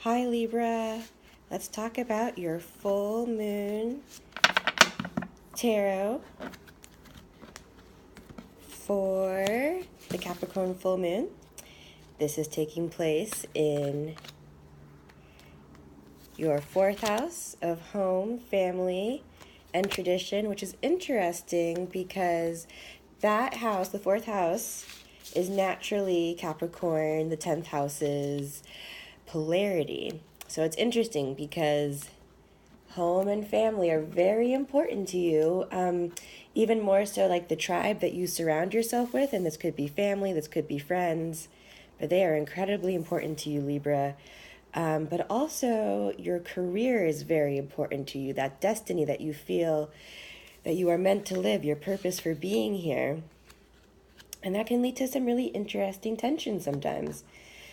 Hi Libra, let's talk about your full moon tarot for the Capricorn full moon. This is taking place in your fourth house of home, family, and tradition, which is interesting because that house, the fourth house, is naturally Capricorn, the 10th house's polarity. So it's interesting because home and family are very important to you, even more so like the tribe that you surround yourself with. And this could be family, this could be friends, but they are incredibly important to you, Libra. But also your career is very important to you, that destiny that you feel that you are meant to live, your purpose for being here. And that can lead to some really interesting tension sometimes.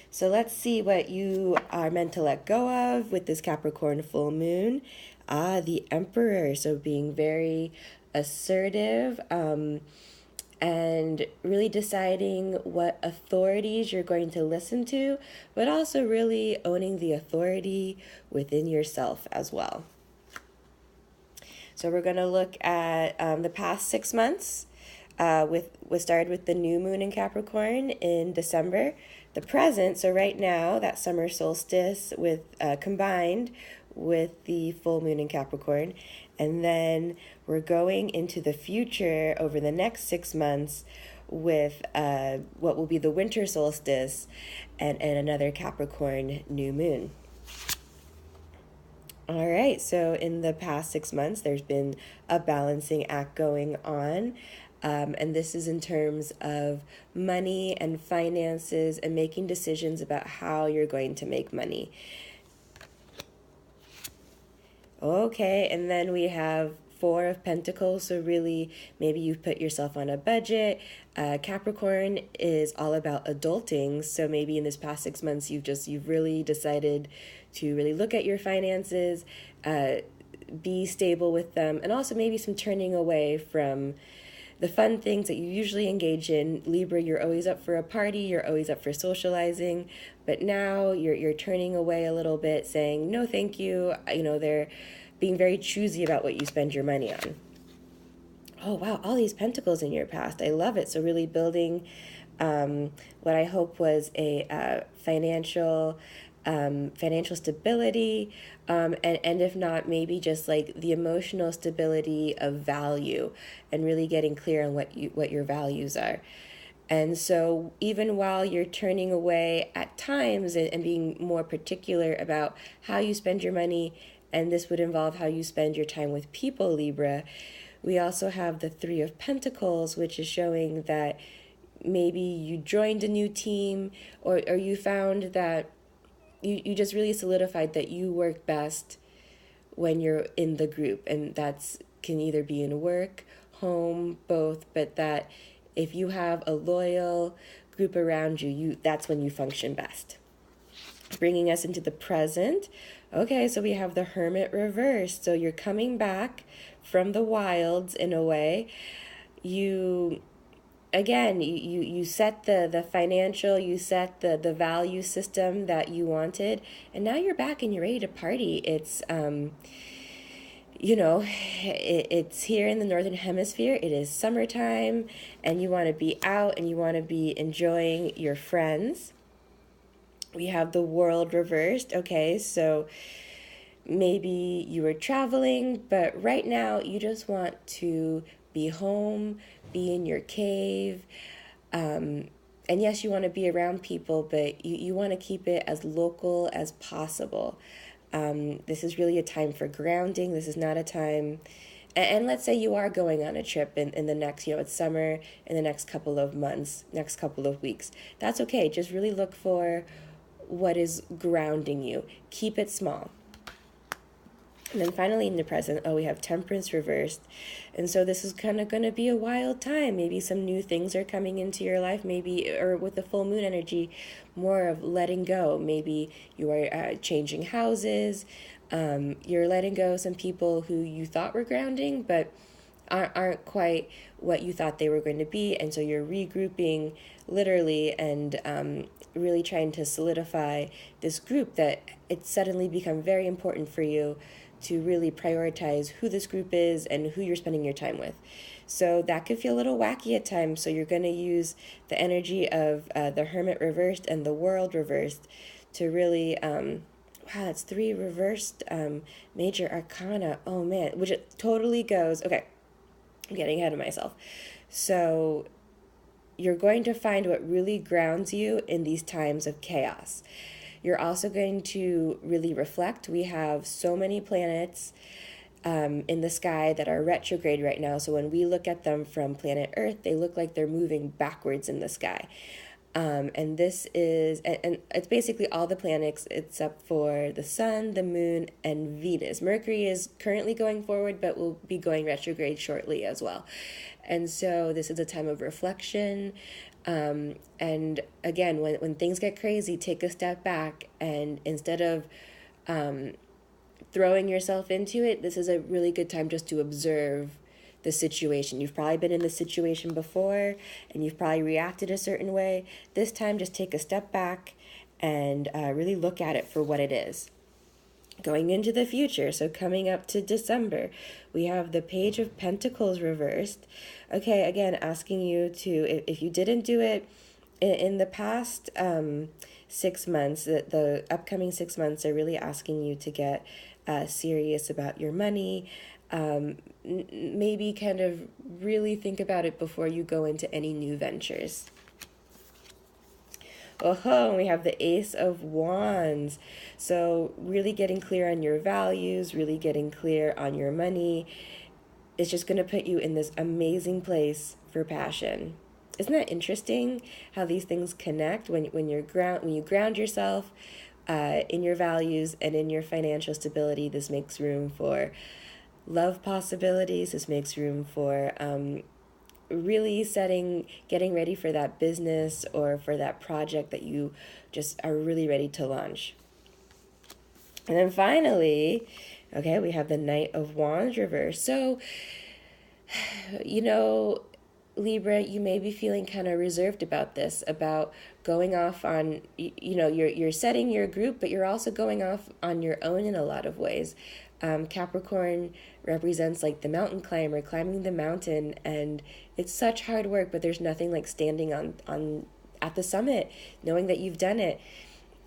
So let's see what you are meant to let go of with this Capricorn full moon. The Emperor. So being very assertive and really deciding what authorities you're going to listen to, but also really owning the authority within yourself as well. So we're going to look at the past 6 months. We started with the new moon in Capricorn in December. The present, so right now, that summer solstice with combined with the full moon in Capricorn. And then we're going into the future over the next 6 months with what will be the winter solstice and another Capricorn new moon. All right, so in the past 6 months, there's been a balancing act going on. And this is in terms of money and finances and making decisions about how you're going to make money. Okay, and then we have Four of Pentacles, so really maybe you've put yourself on a budget. Capricorn is all about adulting, so maybe in this past 6 months you've really decided to really look at your finances, be stable with them, and also maybe some turning away from the fun things that you usually engage in. Libra, you're always up for a party, you're always up for socializing, but now you're turning away a little bit, saying no thank you. They're being very choosy about what you spend your money on. Oh wow, all these pentacles in your past, I love it. So really building what I hope was a financial stability, and if not, maybe just like the emotional stability of value and really getting clear on what your values are. And so even while you're turning away at times and being more particular about how you spend your money, and this would involve how you spend your time with people, Libra, we also have the Three of Pentacles, which is showing that maybe you joined a new team, or you found that you just really solidified that you work best when you're in the group. And that's can either be in work, home, both, but that if you have a loyal group around you, that's when you function best. Bringing us into the present. Okay, so we have the Hermit reversed. So you're coming back from the wilds in a way. You set the financial, you set the value system that you wanted, and now you're back and you're ready to party. It's it's here in the Northern Hemisphere. It is summertime, and you want to be out and you want to be enjoying your friends. We have the World reversed. Okay, so maybe you were traveling, but right now you just want to be home, be in your cave. And yes, you want to be around people, but you want to keep it as local as possible. This is really a time for grounding. This is not a time. And let's say you are going on a trip in the next, it's summer, in the next couple of months, next couple of weeks. That's okay. Just really look for what is grounding you. Keep it small. And then finally in the present, we have Temperance reversed. And so this is kind of going to be a wild time. Maybe some new things are coming into your life, maybe, or with the full moon energy, more of letting go. Maybe you are changing houses. You're letting go some people who you thought were grounding, but aren't quite what you thought they were going to be, and so you're regrouping literally and really trying to solidify this group that it's suddenly become very important for you to really prioritize who this group is and who you're spending your time with. So that could feel a little wacky at times. So you're going to use the energy of the Hermit reversed and the World reversed to really, wow, that's 3 reversed major arcana. Oh man, which it totally goes, okay, I'm getting ahead of myself. So you're going to find what really grounds you in these times of chaos. You're also going to really reflect. We have so many planets in the sky that are retrograde right now. So when we look at them from planet Earth, they look like they're moving backwards in the sky. And this is, and it's basically all the planets except for the Sun, the Moon, and Venus. Mercury is currently going forward, but will be going retrograde shortly as well. And so this is a time of reflection. And again, when things get crazy, take a step back, and instead of throwing yourself into it, this is a really good time just to observe the situation. You've probably been in this situation before and you've probably reacted a certain way. This time, just take a step back and really look at it for what it is. Going into the future, so coming up to December, we have the Page of Pentacles reversed. Okay, again, asking you to, if you didn't do it in the past 6 months, the upcoming 6 months are really asking you to get serious about your money. Maybe kind of really think about it before you go into any new ventures. We have the Ace of Wands. So really getting clear on your values, really getting clear on your money. It's just going to put you in this amazing place for passion. Isn't that interesting how these things connect when you ground yourself in your values and in your financial stability? This makes room for love possibilities. This makes room for really getting ready for that business or for that project that you just are really ready to launch. And then finally, okay, we have the Knight of Wands reverse. So, Libra, you may be feeling kind of reserved about this, about going off on, you're setting your group, but you're also going off on your own in a lot of ways. Capricorn represents like the mountain climber, climbing the mountain, and it's such hard work, but there's nothing like standing on at the summit, knowing that you've done it.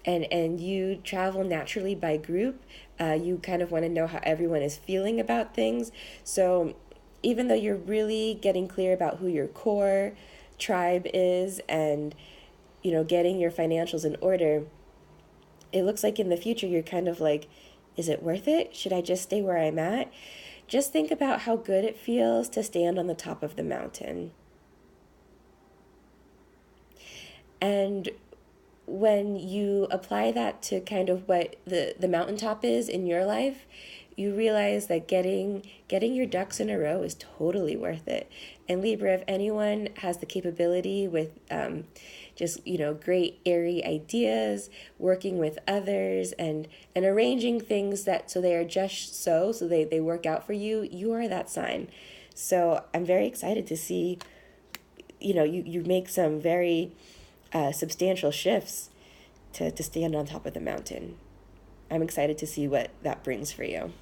And you travel naturally by group. You kind of want to know how everyone is feeling about things. So even though you're really getting clear about who your core tribe is and, getting your financials in order, it looks like in the future you're kind of like, is it worth it? Should I just stay where I'm at? Just think about how good it feels to stand on the top of the mountain. And when you apply that to kind of what the mountaintop is in your life, you realize that getting your ducks in a row is totally worth it. And Libra, if anyone has the capability with just, great airy ideas, working with others and arranging things so they are just so they work out for you, you are that sign. So I'm very excited to see, you make some very substantial shifts to stand on top of the mountain. I'm excited to see what that brings for you.